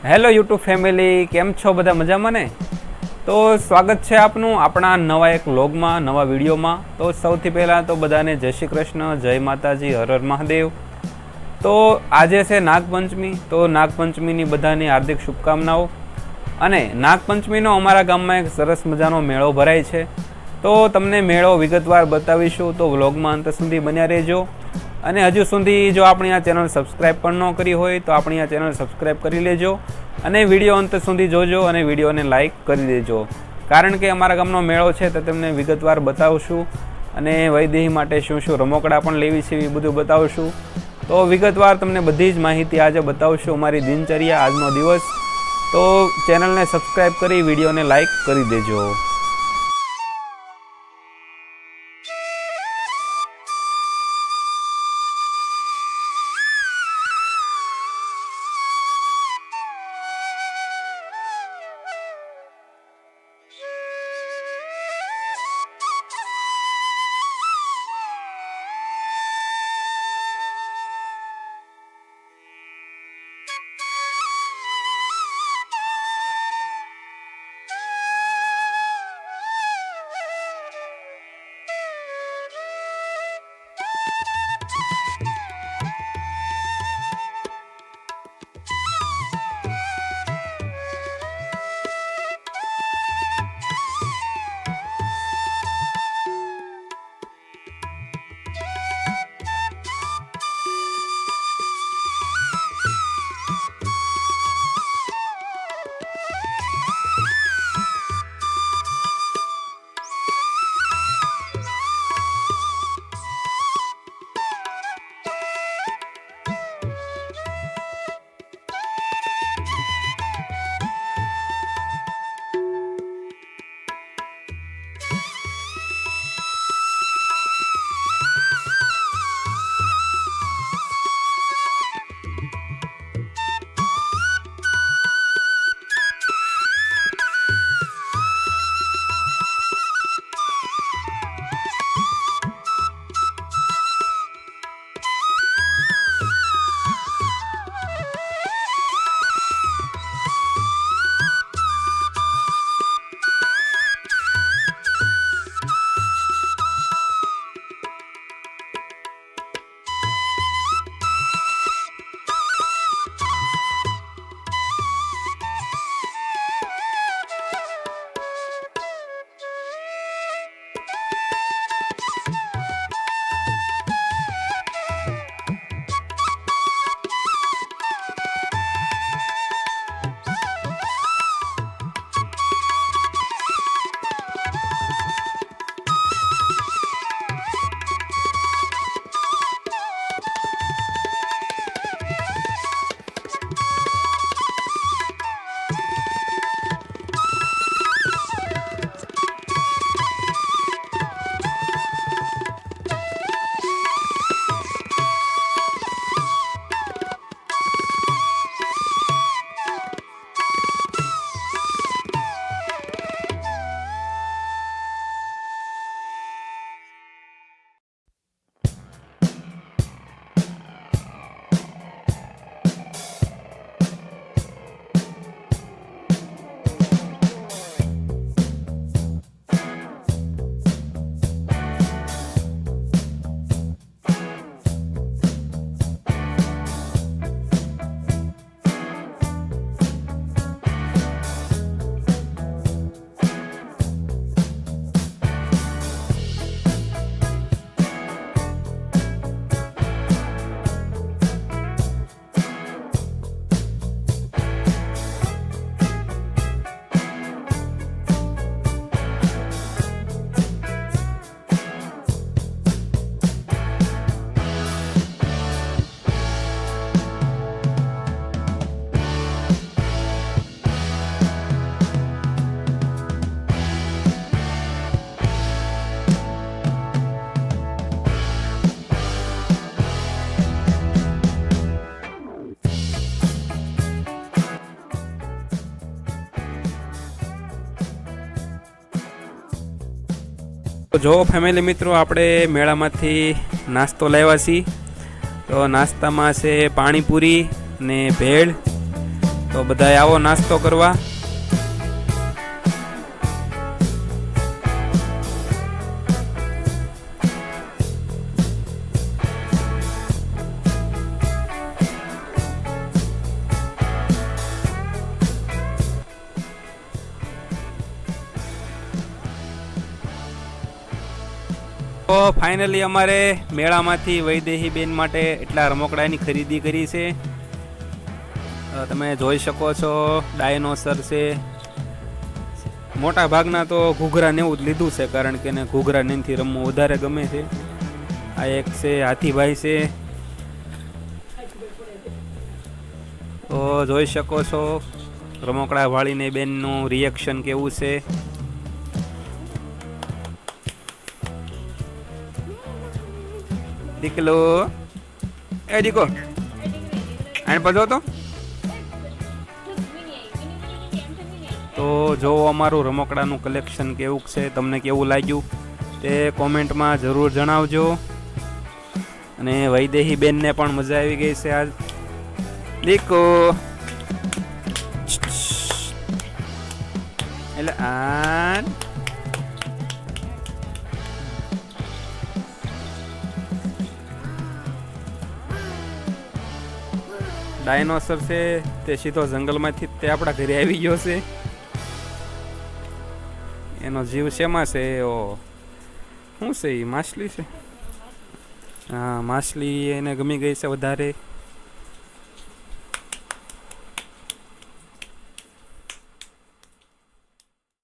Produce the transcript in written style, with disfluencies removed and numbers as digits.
Hello YouTube family, કેમ છો બધા? મજામાં ને? તો સ્વાગત છે આપનું આપણા નવા એક વ્લોગમાં, નવા વિડીયોમાં. તો સૌથી પહેલાં તો બધાને જય શ્રી કૃષ્ણ, જય માતાજી, હર હર મહાદેવ. તો આજે છે નાગપંચમી. તો નાગપંચમીની બધાની હાર્દિક શુભકામનાઓ. અને નાગપંચમીનો અમારા ગામમાં એક સરસ મજાનો મેળો ભરાય છે. તો તમને મેળો વિગતવાર બતાવીશું, તો વ્લોગમાં અંત સુધી બન્યા રહેજો. અને હજુ સુધી જો આપણી આ ચેનલ સબસ્ક્રાઈબ પણ ન કરી હોય તો આપણી આ ચેનલ સબસ્ક્રાઈબ કરી લેજો અને વિડીયો અંત સુધી જોજો અને વિડીયોને લાઇક કરી દેજો, કારણ કે અમારા ગામનો મેળો છે તો તમને વિગતવાર બતાવશું અને વૈદેહી માટે શું શું રમકડા પણ લેવી છે એ બધું બતાવશું. તો વિગતવાર તમને બધી જ માહિતી આજે બતાવશું, અમારી દિનચર્યા, આજનો દિવસ. તો ચેનલને સબસ્ક્રાઈબ કરી વિડીયોને લાઇક કરી દેજો. તો જો ફેમિલી મિત્રો, આપણે મેળામાંથી નાસ્તો લાવ્યા છીએ. તો નાસ્તામાં છે પાણીપુરી ને ભેળ તો બધાય આવો નાસ્તો કરવા. તો ફાઇનલી અમારે મેળામાંથી વૈદેહી બેન માટે એટલા રમકડાની ખરીદી કરી છે. તમે જોઈ શકો છો ડાયનોસર છે. મોટા ભાગના તો ઘૂઘરા ને એવું જ લીધું છે, કારણ કે એને ઘૂઘરા નીથી રમવું વધારે ગમે છે. આ એક છે હાથીભાઈ છે. તો જોઈ શકો છો રમકડા વાળીને બેનનું રિએક્શન કેવું છે. દીકલો એ દીકો આને પધો તો જો અમારું રમકડાનું કલેક્શન કેવું છે, તમને કેવું લાગ્યું તે કોમેન્ટમાં જરૂર જણાવજો. અને વૈદેહી બેનને પણ મજા આવી ગઈ છે આજ. દીકો એટલે આ ડાયનોસર છે તે સીધો જંગલમાંથી તે આપણા ઘરે આવી ગયો છે. એનો જીવ શેમાં છે? શું છે એ? માછલી છે. હા, માછલી એને ગમી ગઈ છે વધારે.